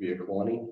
Be a 20.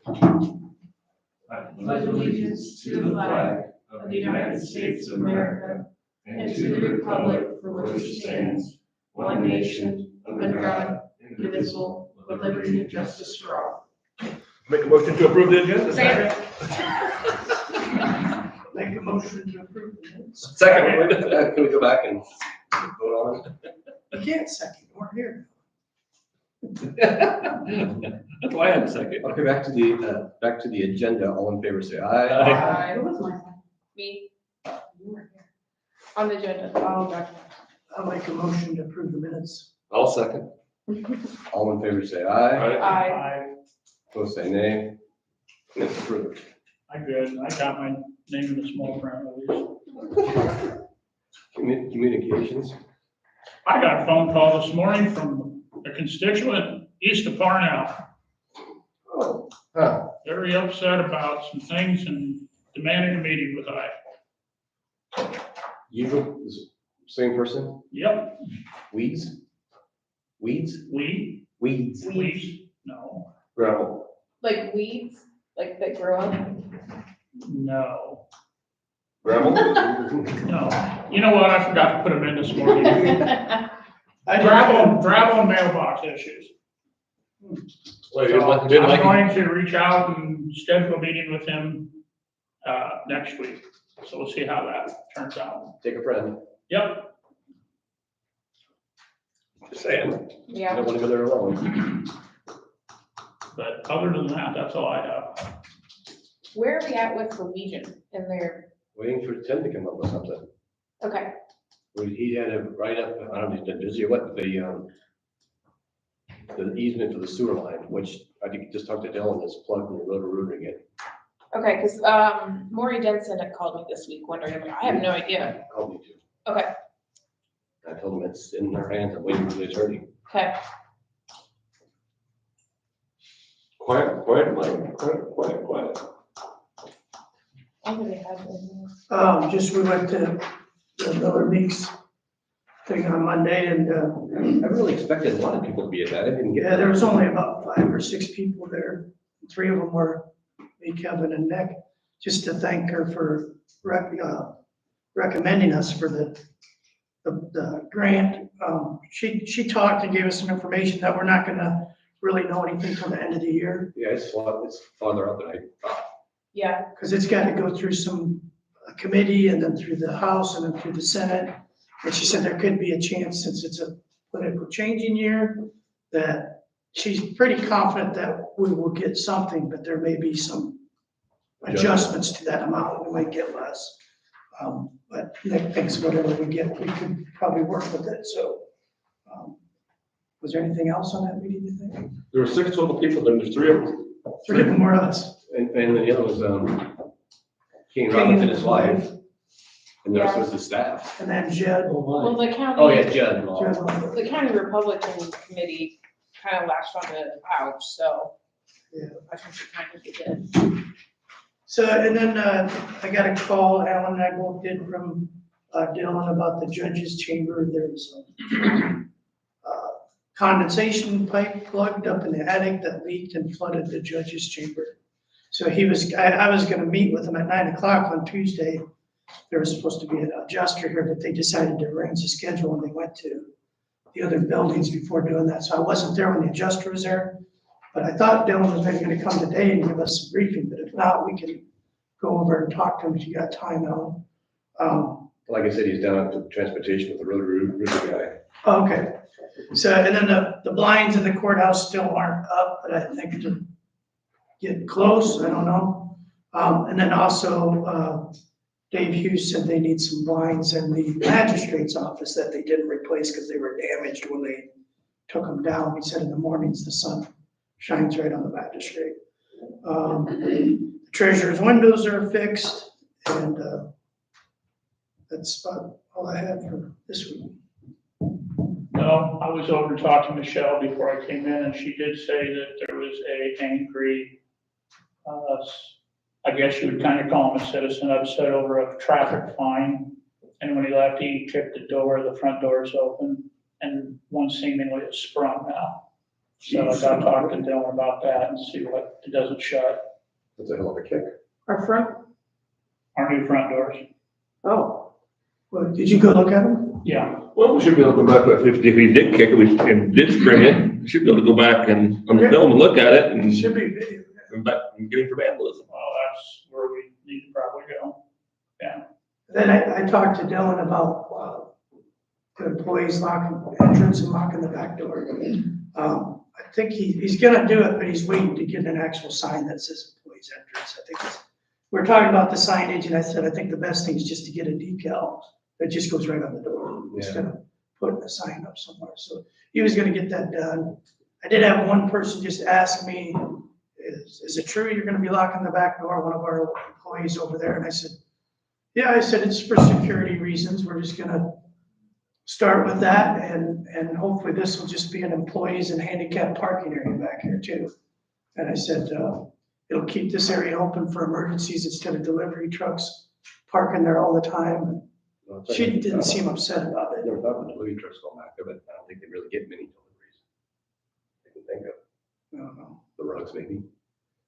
I pledge allegiance to the flag of the United States of America and to the republic for which it stands, one nation, under God, indivisible, with liberty and justice for all. Make a motion to approve the agenda. Second. Make a motion to approve the minutes. Second. Can we go back and vote on You can't second, we're here. it? That's why I had a second. Okay, back to the agenda. All in favor, say aye. Aye. Who was my second? Me, You were here. on the agenda. Oh, gotcha. I'll make a motion to approve the minutes. I'll second. All in favor, say aye. Aye. Opposed, say nay. It's approved. I'm good. I got my name in the small print at least. Communications. I got a phone call this morning from a constituent east of Parnell. Oh. Huh. Very upset about some things and demanding a meeting with I. Usual, same person? Yep, Weeds? Weeds? we, Weeds. we, no, Gravel. Like weeds, like that grow up. no, Gravel? no. You know what? I forgot to put them in this morning. I Gravel and mailbox issues. Well, So you didn't I'm like it? going to reach out and schedule a meeting with him, next week. So we'll see how that turns out. Take a friend. Yep, Just saying. You Yeah. don't want to go there alone. but other than that, that's all I have. Where are we at with the Legion in there? Waiting for Tim to come up with something. Okay, He had to write up, I don't know if he's been busy or what, the easement for the sewer line, which I think just talked to Dylan, is plugged in the road again. okay, because, Maury Denson had called me this week wondering, I have no idea. Called me to. Okay, I told him it's in their hands, I'm waiting for the attorney. okay. Quiet, Mike, quiet. I think they had one. Just, we went to the Miller Meeks thing on Monday and, I really expected a lot of people to be at that, I didn't get. yeah, there was only about 5 or 6 people there. 3 of them were me, Kevin, and Nick, just to thank her for recommending us for the grant. She talked and gave us some information that we're not gonna really know anything till the end of the year, Yeah, it's farther up than I thought. Yeah, because it's got to go through a committee and then through the House and then through the Senate. And she said there could be a chance, since it's a political changing year, that she's pretty confident that we will get something, but there may be some adjustments to that amount. We might get less. But Nick thinks whatever we get, we could probably work with it, so. Was there anything else on that meeting, you think? There were 6 total people, then there's 3 of them. 3 of them were us. And the other was, King Robert and his wife, and the rest was his staff. And then Jed. well, the county. Oh, yeah, Judd. Jed- The county Republican committee kind of latched on to ouch, so. Yeah. I think she kind of did. So, and then, I got a call, Alan and I both did, from, Dylan about the judge's chamber. There was a condensation pipe plugged up in the attic that leaked and flooded the judge's chamber. So I was gonna meet with him at 9 o'clock on Tuesday. There was supposed to be an adjuster here, but they decided to arrange the schedule and they went to the other buildings before doing that. So I wasn't there when the adjuster was there. But I thought Dylan was maybe gonna come today and give us a briefing, but if not, we can go over and talk to him if you got time, Alan. Like I said, he's down at the transportation with the road guy. Okay, so, and then the blinds in the courthouse still aren't up, but I think they're getting close, I don't know. And then also, Dave Hughes said they need some blinds in the magistrate's office that they didn't replace because they were damaged when they took them down. He said in the mornings, the sun shines right on the magistrate. The treasurer's windows are fixed, and that's about all I have for this week. No, I was over to talk to Michelle before I came in, and she did say that there was a angry, I guess you would kind of call him a citizen, upset over a traffic fine. And when he left, he kicked the front door is open, and one seemingly is sprung now. So I got to talk to Dylan about that and see what it doesn't shut. That's a hell of a kick. Our front, Our new front doors. oh, Well, did you go look at them? Yeah, Well, we should be able to go back, if he did kick it, and did spring it, we should be able to go back and, on the film and look at it and, Should be video. and back, and get him for vandalism. well, that's where we need to probably go. Then I talked to Dylan about, the employees locking the entrance and locking the back door. I think he's gonna do it, but he's waiting to get an actual sign that says employees entrance. I think we're talking about the signage, and I said, I think the best thing is just to get a decal that just goes right on the door instead of putting a sign up somewhere. So he was gonna get that done. I did have one person just ask me, is it true you're gonna be locking the back door, one of our employees over there? And I said, yeah, I said, it's for security reasons. We're just gonna start with that, and hopefully this will just be an employees and handicap parking area back here too. And I said, it'll keep this area open for emergencies instead of delivery trucks parking there all the time. She didn't seem upset about I it. never thought the delivery trucks go back there, but I don't think they really get many deliveries. I can think of I don't know. the rugs maybe.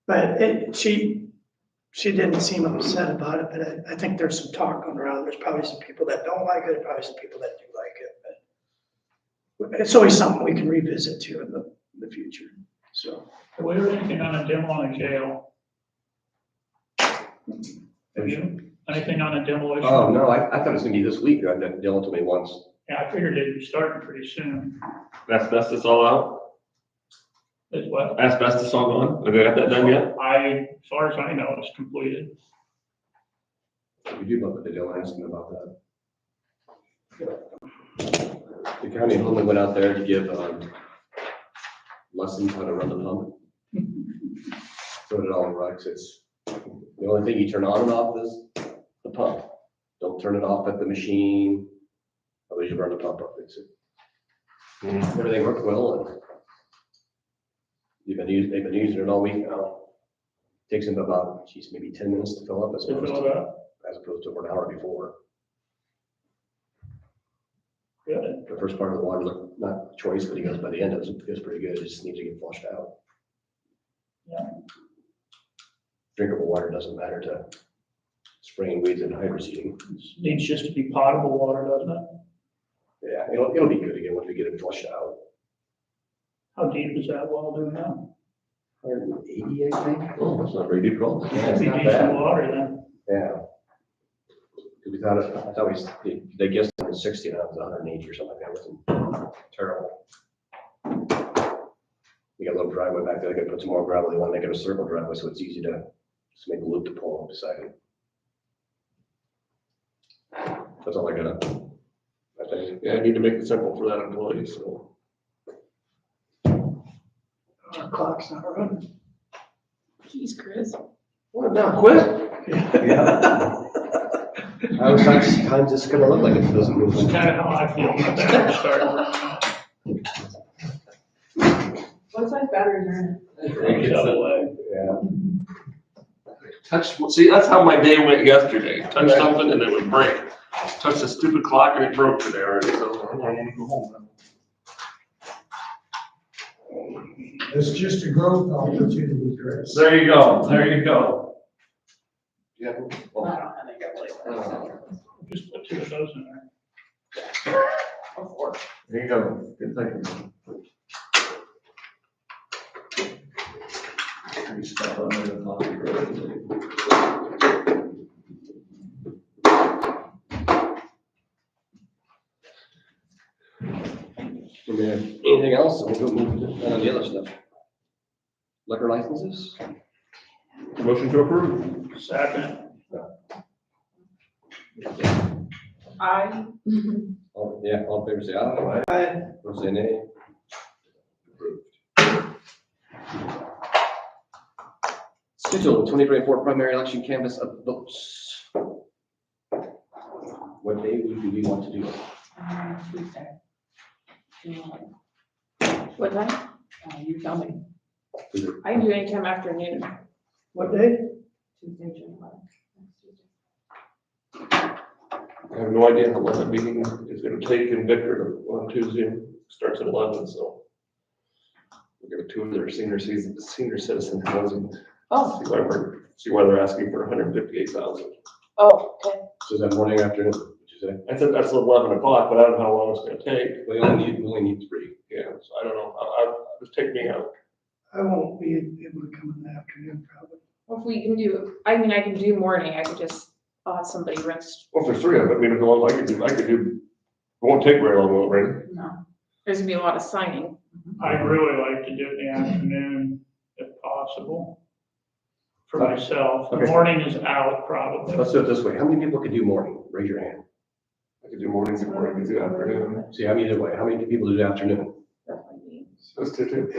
But she didn't seem upset about it, but I think there's some talk going around. There's probably some people that don't like it, probably some people that do like it, but it's always something we can revisit too in the future, so. Are we anything on a demo on a jail? Have you? Anything on a demolition? Oh, no, I thought it was gonna be this week. Dylan told me once. Yeah, I figured it'd be starting pretty soon. Asbestos all out? Is what? Asbestos all gone? Have they got that done yet? As far as I know, it's completed. We do love it, Dylan asked me about that. The county only went out there to give, lessons how to run the pump. Put it all in rugs. It's, the only thing you turn on and off is the pump. Don't turn it off at the machine. Otherwise you burn the pump up. Everything worked well, and they've been using it all week now. Takes them about, geez, maybe 10 minutes to fill up as To opposed fill to, it up. over an hour before. Good. The first part of the water, not choice, but he goes by the end, it goes pretty good. It just needs to get flushed out. Yeah. Drinkable water doesn't matter to spraying weeds and hydro seeding. Needs just to be potable water, doesn't it? Yeah, it'll be good again once we get it flushed out. How deep is that well doing now? 180, I think. Oh, that's not very deep at all. Yeah, That'd it's be not decent bad. water then. Yeah. 'Cause we thought I thought they guessed 160, and I was 180 or something like that. It wasn't terrible. We got a little driveway back there. I could put some more gravel. They want to make it a circle driveway, so it's easy to just make a loop to pull beside it. That's all I got. I think. Yeah, I need to make it simple for that employee, so. Our clock's not running. geez, Chris. What, now quit? Yeah. I was like, I'm just gonna look like it doesn't move. It's kind of how I feel about that. Start. What size batteries are in it? Double A. Yeah. Touch, see, that's how my day went yesterday. Touch something and it would break. Touch the stupid clock and it broke today already, so I want to go home now. It's just a growth opportunity, Chris. There you go, there you go. Yeah. I don't have any. Just put two of those in there. Or four. There you go. Good thinking. You stop on there and talk to her. Anything else? We'll go move to the other stuff. Liquor licenses? Motion to approve. Second. I. All in favor, say aye. Aye. Opposed, say nay. Schedule 2024 primary election canvass of votes. What day do we want to do it? Tuesday. What time? You tell me. Is it- I can do anytime afternoon. What day? Tuesday, June 11th. I have no idea how long that meeting is gonna take in Bickford on Tuesday. Starts at 11, so. We'll give it to their senior citizen housing. Oh, See why they're asking for 158,000. oh, okay. So is that morning, afternoon, would you say? I said that's 11 o'clock, but I don't know how long it's gonna take. We only need 3. Yeah, so I don't know. I'll just take me out. I won't be able to come in the afternoon probably. Well, if we can do, I mean, I can do morning, I could just, I'll have somebody rest. Well, if there's 3 of them, I mean, if all I could do, it won't take very long, will it, Randy? No. There's gonna be a lot of signing. I'd really like to do it in the afternoon if possible. For myself, the Okay. morning is out probably. Let's do it this way. How many people can do morning? Raise your hand. I could do mornings and I could do afternoon. See, I'm either way. How many people do afternoon? Let's do 2.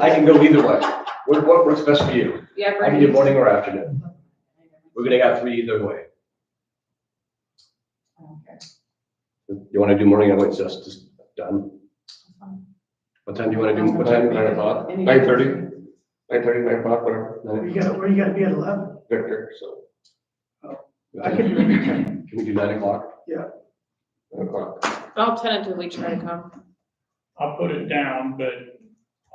I can go either way. What works best for you? Yeah, I can do morning or afternoon. We're gonna have 3 either way. You wanna do morning, I wait, just done. What time do you wanna do? What time? 9 o'clock, 9:30, 9:30, 9 o'clock, whatever. Where you gotta be at 11? Victor, so I can do any time. Can we do 9 o'clock? 9 o'clock. I'll tentatively try to come. I'll put it down, but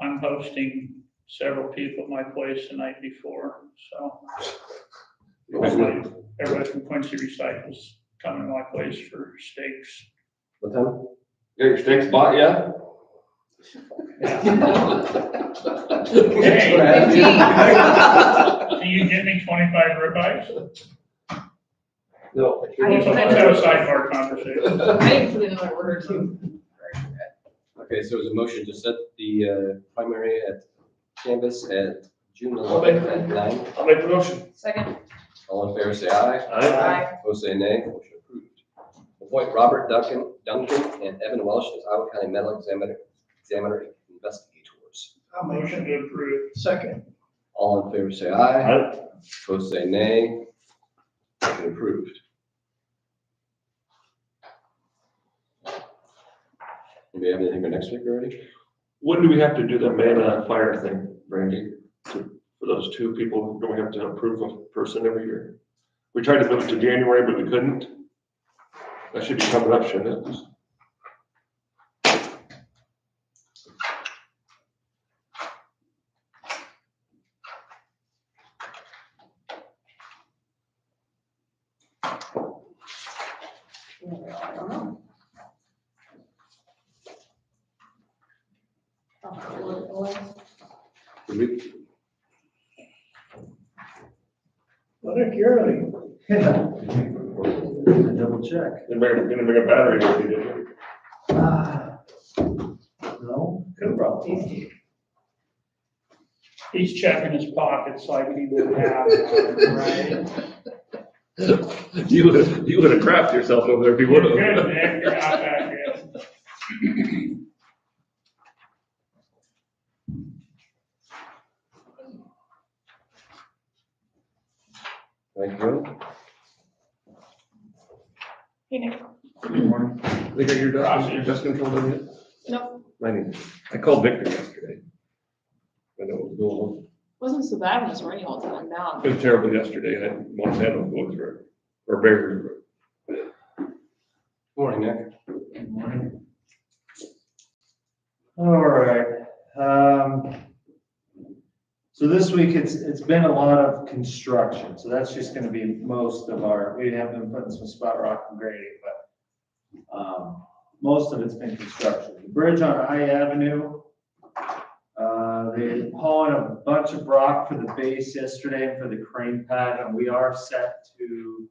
I'm hosting several people at my place the night before, so. Everybody from Quincy Recycles coming to my place for steaks. What time? Got your steaks bought yet? Hey. What Can you get me 25 ribeyes? No. Let's have a sidebar conversation. I didn't put another order too. Okay, so there's a motion to set the primary at Canvas at June I'll make 11th at 9. I'll make the motion. Second. All in favor, say aye. Aye. Opposed, say nay. Motion approved. Appoint Robert Duncan and Evan Welsh as Iowa County Medical Examiner Investigators. I'll make Motion to approve. second. All in favor, say aye. Opposed, say nay. Motion approved. Do we have anything for next week already? When do we have to do the man fire thing, Randy? For those 2 people, do we have to approve a person every year? We tried to move it to January, but we couldn't. That should be coming up, shouldn't it? I don't know. Did we- What a girly. Double check. Didn't bring a battery with you, did you? No, good problem. He's checking his pockets like he would have, right? You would have crapped yourself over there if you would You're have. good, Nick, you're not that good. Thank you. Hey, Nick. Good morning. They got your dust control done yet? Nope, I called Victor yesterday. I know it was going on. wasn't so bad when it was raining all the time down. It was terrible yesterday. I had Montana go through it, or Bear. Morning, Nick. Good morning. All right, so this week it's been a lot of construction, so that's just gonna be most of we have been putting some spot rock and grading, but most of it's been construction. The bridge on I Avenue, they hauling a bunch of rock for the base yesterday and for the crane pad, and we are set to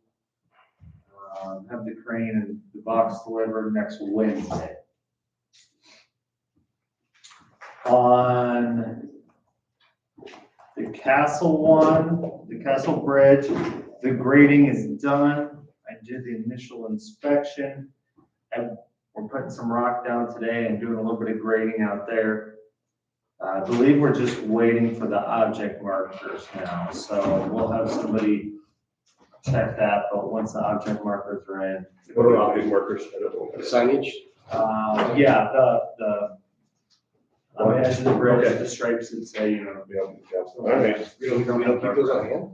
have the crane and the box delivered next Wednesday. On the Castle Bridge, the grading is done. I did the initial inspection. And we're putting some rock down today and doing a little bit of grading out there. I believe we're just waiting for the object markers now, so we'll have somebody check that, but once the object markers are in. What are all these markers? I don't know. Signage? Yeah, on the edge of the bridge, the stripes that say, All right. We don't keep those on hand?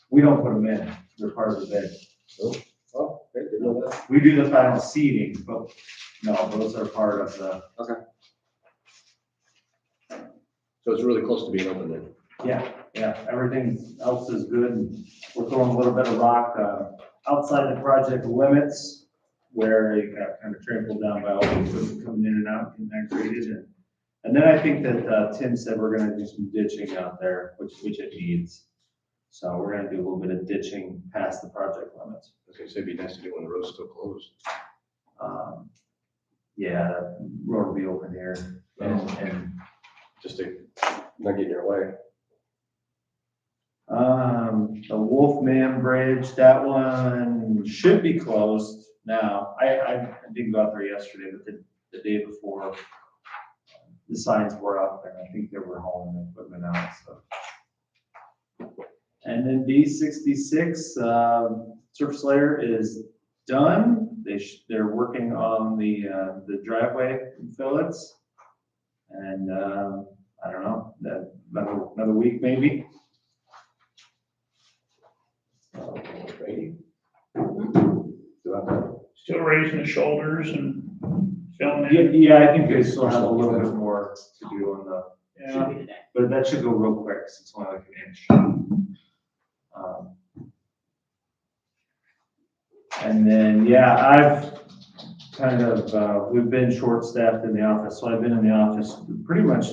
we don't put them in, they're part of the bid. Oh, okay, didn't know that. We do the final seeding, but no, those are part of the. So it's really close to being open then. Yeah, everything else is good. We're throwing a little bit of rock, outside the project limits where it got kind of trampled down by all the equipment coming in and out, getting that graded. And then I think that, Tim said we're gonna do some ditching out there, which it needs. So we're gonna do a little bit of ditching past the project limits. Okay, so it'd be nice to do when the road's still closed. Yeah, that road will be open here and Just to not get in your way. the Wolfman Bridge, that one should be closed now. I didn't go out there yesterday, but the day before, the signs were up and I think they were hauling the equipment out, so. And then B66, surface layer is done. They're working on the driveway fillets. And, I don't know, another week maybe. Ready? Do that. Still raising the shoulders and filling Yeah, I think they still have a little bit more to do on the, Yeah, but that should go real quick, 'cause it's only like an inch. And then, yeah, I've kind of, we've been short-staffed in the office, so I've been in the office pretty much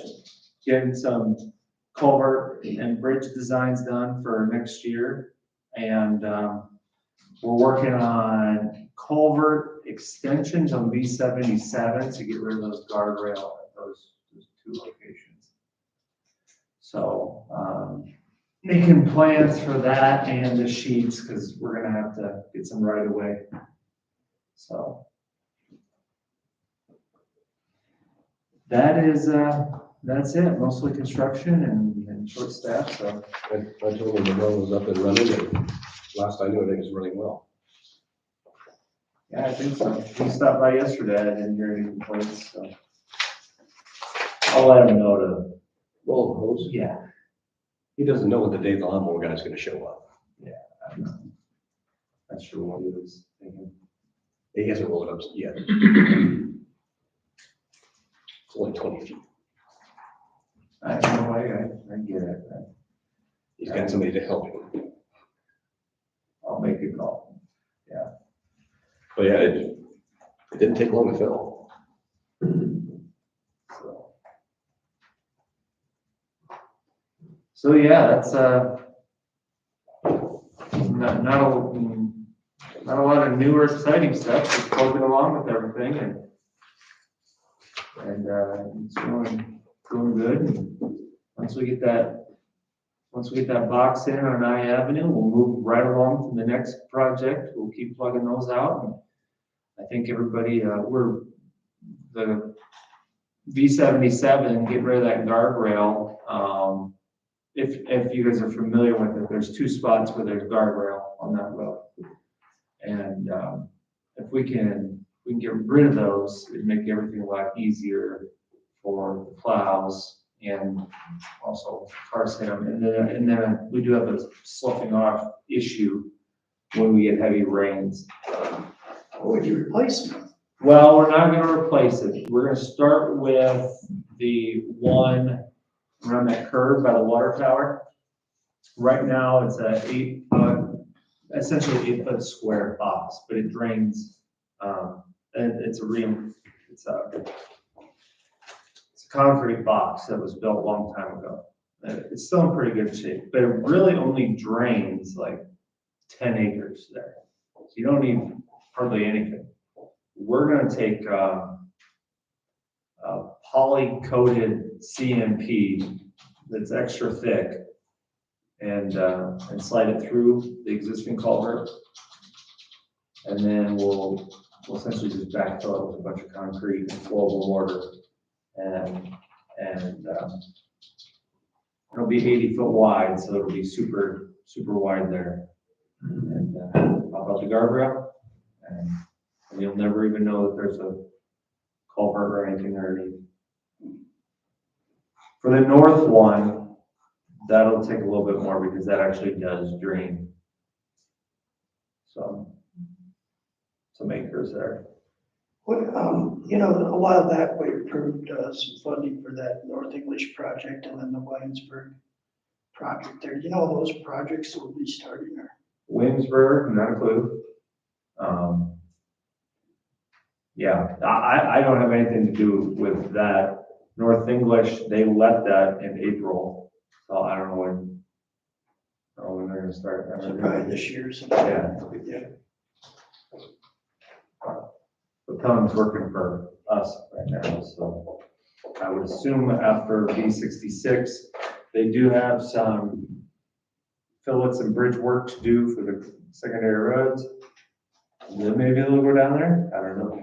getting some culvert and bridge designs done for next year. And, we're working on culvert extensions on B77 to get rid of those guardrail at those two locations. So, making plans for that and the sheets, because we're gonna have to get some right away. So. That is, that's it, mostly construction and short staff, so. I told him the road was up and running, and last I knew, I think it was running well. Yeah, I think so. He stopped by yesterday, I didn't hear any complaints, so. I'll let him know to, Well, hose. yeah, He doesn't know what the day the lawnmower guy's gonna show up. I'm not sure what he was thinking. He hasn't rolled it up yet. It's only 20 feet. I know, I get it. He's got somebody to help him. I'll make a call. But yeah, it didn't take long to fill. So yeah, that's, not a lot of new or exciting stuff, just plugging along with everything and it's going good. Once we get that box in on I Avenue, we'll move right along to the next project. We'll keep plugging those out. And I think everybody, we're the V77, get rid of that guardrail. If you guys are familiar with it, there's two spots where there's guardrail on that road. And if we can get rid of those, it'd make everything a lot easier for the plows and also cars hit them. And then we do have a sloughing off issue when we get heavy rains. What would you replace them with? Well, we're not gonna replace it. We're gonna start with the one around that curve by the water tower. Right now, it's a 8-foot, essentially 8-foot square box, but it drains, and it's a concrete box that was built a long time ago. It's still in pretty good shape, but it really only drains like 10 acres there. So you don't need hardly anything. We're gonna take, a poly-coated CMP that's extra thick and slide it through the existing culvert. And then we'll essentially just backfill it with a bunch of concrete and flowable mortar. And it'll be 80-foot wide, so it'll be super wide there. And pop out the guardrail, and you'll never even know that there's a culvert or anything underneath. For the north one, that'll take a little bit more because that actually does drain some acres there. What, you know, a while back, we approved, some funding for that North English project and then the Williamsburg project there. You know, those projects will be starting or? Williamsburg, not a clue. Yeah, I don't have anything to do with that. North English, they let that in April, so I don't know when they're gonna start. So probably this year or something. Yeah. Yeah. The town's working for us right now, so I would assume after B66, they do have some fillets and bridge work to do for the secondary roads. And then maybe they'll go down there, I don't know.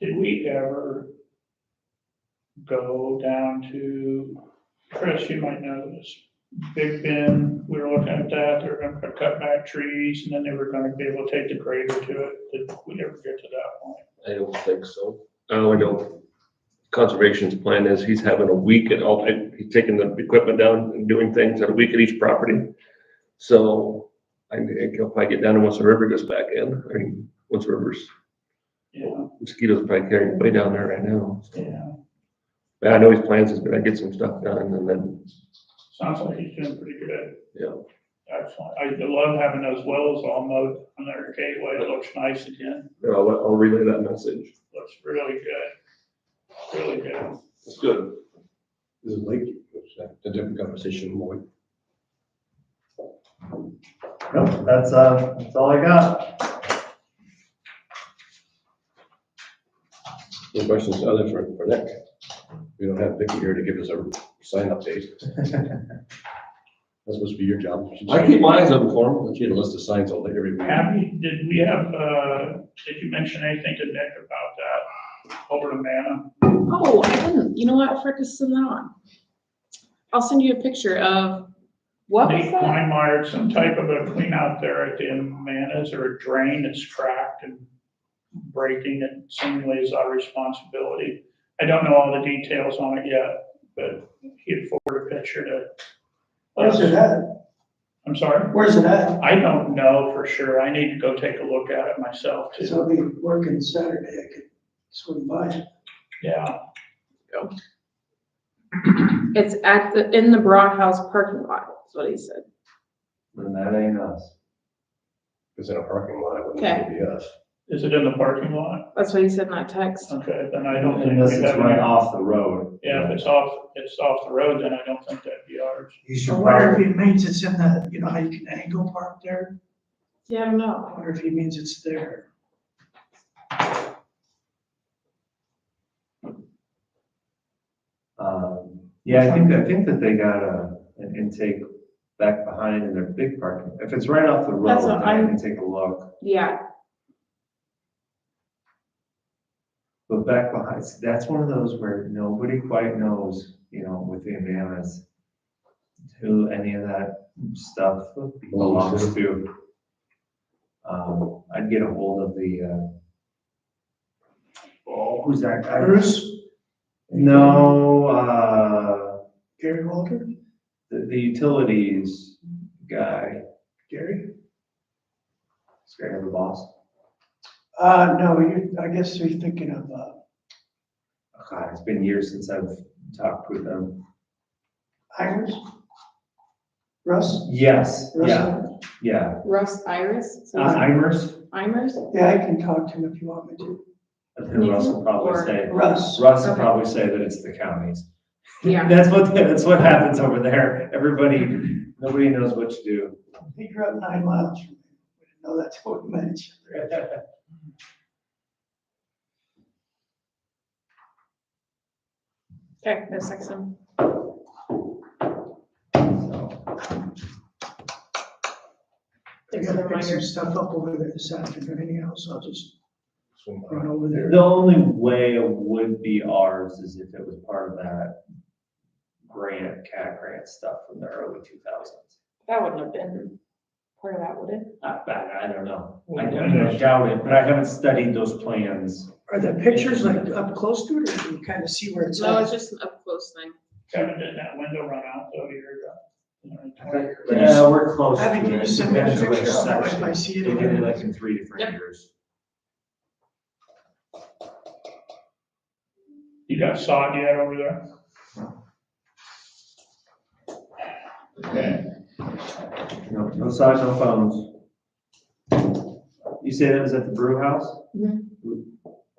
Did we ever go down to, Chris, you might know this, Big Bend, we were looking at that, they were gonna cut back trees, and then they were gonna be able to take the grader to it. Did we ever get to that point? I don't think so. Oh, I know. Conservation's plan is he's having a week at all, he's taking the equipment down and doing things at a week at each property. So I think he'll probably get down once the river goes back in. I mean, once the river's, Yeah, mosquitoes probably carrying way down there right now. yeah, But I know his plans is gonna get some stuff done and then, sounds like he's doing pretty good. yeah. Excellent. I love having those wells all mowed on their gateway. It looks nice again. I'll relay that message. Looks really good. Really good. It's good. This is Lake, it's a different conversation, Lloyd. Nope, that's all I got. Any questions other for Nick? We don't have Vicky here to give us a sign update. That's supposed to be your job. I keep my eyes open for him. She had a list of signs all day every week. Abby, did we have, did you mention anything to Nick about that over to Manna? Oh, I didn't. You know what? I forgot to send that on. I'll send you a picture of, what was Nate that? Kleinmeyer, some type of a clean out there at the end of Manna's or a drain that's cracked and breaking and seemingly is our responsibility. I don't know all the details on it yet, but he had forwarded a picture to. Where's it at? I'm sorry? Where's it at? I don't know for sure. I need to go take a look at it myself Cause too. I'll be working Saturday, I could swing by. Yeah, It's in the Broad House parking lot, is what he said. And that ain't us. It's in a parking lot, it wouldn't Okay. really be us. is it in the parking lot? That's what he said in that text. Okay, then I don't think Unless we it's have. right off the road. Yeah, if it's off the road, then I don't think that'd be ours. You I should wonder if probably, he means it's in the, you know how you can angle park there? Yeah, I don't know. I wonder if he means it's there. yeah, I think that they got an intake back behind in their big parking. If it's right off the road, That's then what I I'm- can take a look. Yeah, But back behind, see, that's one of those where nobody quite knows, you know, with the Amanas, who any of that stuff belongs to. I'd get a hold of the, who's that guy? Bruce, No, Gary Walter, the utilities guy, Gary? this guy have a boss. No, I guess you're thinking of, God, it's been years since I've talked with them. Iris? Russ? Yes, Russ? yeah, yeah. Russ Iris. Imers, Imers? Yeah, I can talk to him if you want me to. I think Russ will probably Or- say, Russ, Russ will Okay. probably say that it's the counties. Yeah. That's what happens over there. Nobody knows what to do. he grew up 9 miles from me. We didn't know that's what we meant. Okay, no section. I gotta pick some stuff up over there this afternoon anyhow, so I'll just Swing by. run over there. The only way it would be ours is if it was part of that CAT grant stuff from the early 2000s. That wouldn't have been part of that, would it? Not bad, I don't know. I doubt it, but I haven't studied those plans. Are the pictures like up close to it, or can you kind of see where it's No, at? it's just an up close thing. Kevin, did that window run out though a year ago? Yeah, we're close. Abby, to can you it. send me a Depends on which picture of it if section. I see it They did again? it like in 3 different Yep. years. You got sod yet over there? Okay. No side, no phones. You say that was at the brew house? Mhm.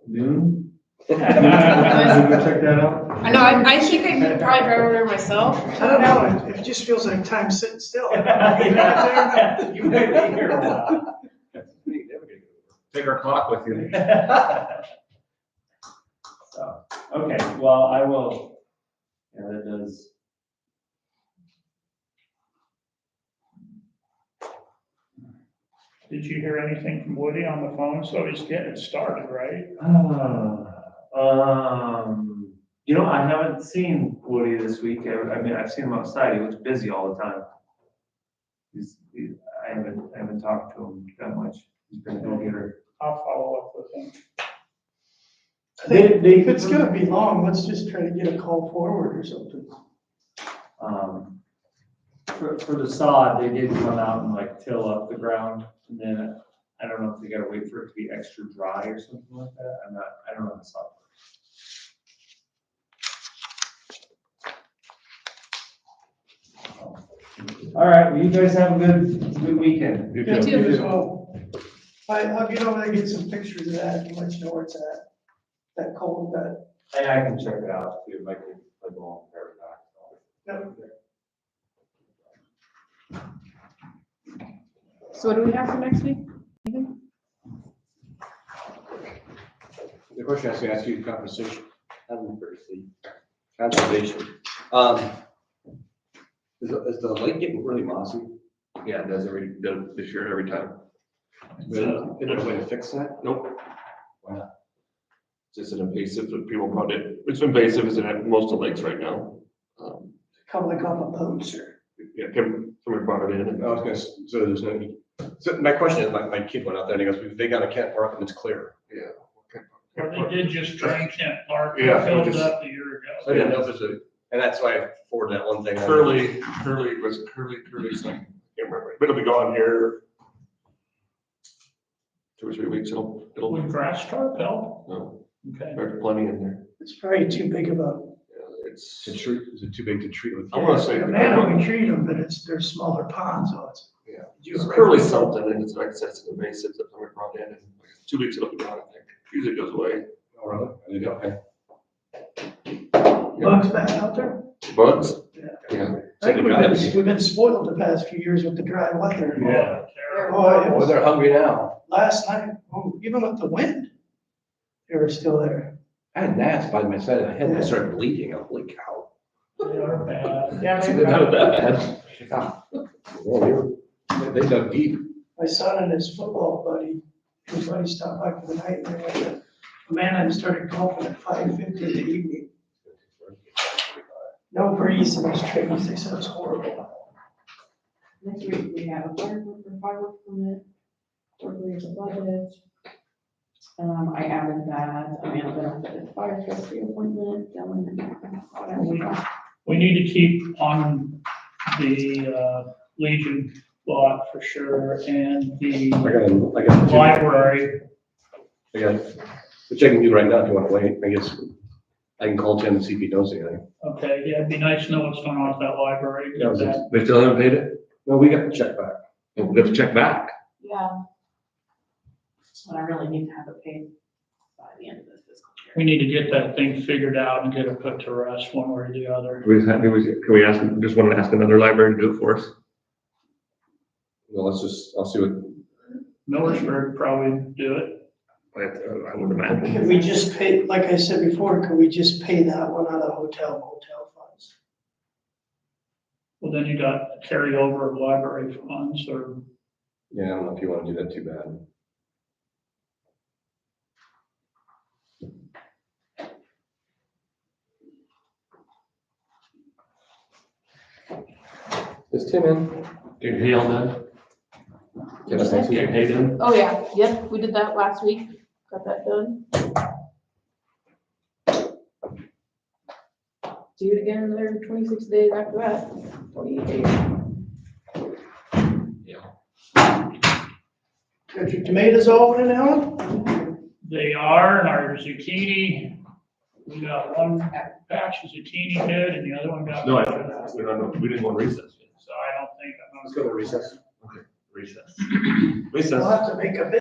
Noon? Did you I go check that out? I know, I think I could probably drive over there myself. I don't know, it just feels like time sitting still. You might be here a while. Take our clock with you. So, okay, well, I will, yeah, that does. Did you hear anything from Woody on the phone? So he's getting it started, right? You know, I haven't seen Woody this week. I mean, I've seen him outside. He looks busy all the time. I haven't talked to him that much. He's been a go-getter. I'll follow up with him. If it's gonna be long, let's just try to get a call forward or something. For the sod, they did come out and like till up the ground, and then I don't know if they gotta wait for it to be extra dry or something like that. I don't know the sod works. All right, well, you guys have a good weekend. You Yeah, too. you as well. I'll get over there and get some pictures of that and let you know where it's at, that cold, that. I can check it out too, if I can, like, go on Paradox. So what do we have for next week? The question I was gonna ask you, conversation, conservation. Is the lake getting really mossy? Yeah, it does this year, every time. Is there a way to fix that? Nope. Why not? It's just an invasive that people brought in. It's invasive, it's in most of the lakes right now. Come like on the boats or. Yeah, somebody brought it in. and- I was gonna, so there's no, so my question is, my kid went out there and he goes, they got a Kent Park and it's clear. Yeah. Well, they did just drain Kent Park, Yeah, it filled was it just- up a year So I ago. didn't know if there's a, and that's why I forwarded that one thing. Curly, something, I can't remember, but it'll be gone here 2 or 3 weeks, it'll, Would grass tarp help? no, Okay. there's plenty in there. It's probably too big of a, Yeah, It's, To treat, is it too big to treat with? I wanna say, the man, we treat them, but they're smaller ponds, so it's. Yeah. You it's already- curly something, and it's like I said, it's an invasive that somebody brought in, and like 2 weeks it'll be gone, I think. Usually it goes away. Oh, really? I didn't know, okay. Bugs back out there? Bugs? Yeah. Yeah. I think we've been spoiled the past few years with the dry weather. Yeah. Oh, it was they're hungry now. last night, oh, even with the wind, they were still there. I had gnats by my side of my head and I started bleeding. I'm like, cow. They are bad. Yeah, They're they not that bad. They dug deep. My son and his football buddy, his buddy stopped by for the night, and they went to Amana and started golfing at 5:50 in the evening. No breeze in those trees, they said it's horrible. Next week, we have a fireworks permit, quarterly is a budget. I added that, Amanda did fire trustee appointment, Dylan. We need to keep on the Legion lot for sure, and the I got library. which I can do right now if you want to wait. I guess I can call Tim and see if he knows anything. Okay, yeah, it'd be nice to know what's going on with that library. Yeah, was it- That- They still haven't paid it? No, we got the check back. We have to check back. Yeah. But I really need to have it paid by the end of this fiscal year. We need to get that thing figured out and get it put to rest one way or the other. Can we ask, just want to ask another library to do it for us? Well, I'll see what, Millersburg probably do it. I would imagine. Can we just pay, like I said before, can we just pay that one out of hotel motel funds? Well, then you got carryover of library funds or, yeah, I don't know if you want to do that too bad. Is Tim in? Get your hay all done? Get us next Get your week? hay done? Oh, yeah, yep, we did that last week, got that done. do it again another 26 days after that, 28 days. Got your tomatoes all in, Alan? They are, and our zucchini, we got one patch of zucchini good and the other one got. No, we don't know, we didn't go on recess yet. So I don't think I'm Let's gonna. go to recess. Recess. We'll Recess. have to make a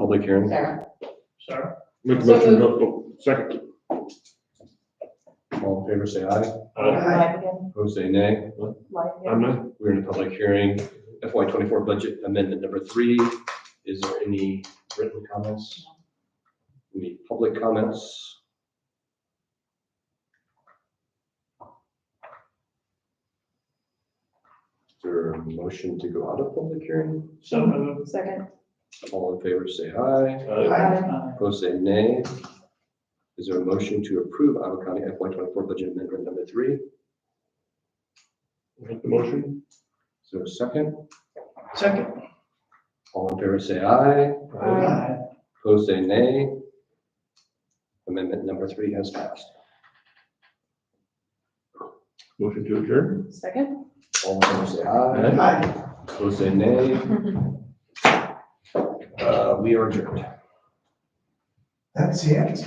public hearing. Sarah. Sarah? Make the So motion, second. All in favor, say aye. Live again, Opposed, say nay. live I'm again. not, We're in a public hearing, FY twenty-four budget amendment number 3. Is there any written comments? Any public comments? Is there a motion to go out of public hearing? So moved. Second. All in favor, say aye. Aye. Opposed, say nay. Is there a motion to approve Iowa County FY twenty-four budget amendment number 3? make the motion. Is there a second? Second. All in favor, say aye. Aye. Opposed, say nay. Amendment number 3 has passed. Motion to adjourn. Second. All in favor, say aye. Aye. Opposed, say nay. We are adjourned. That's it.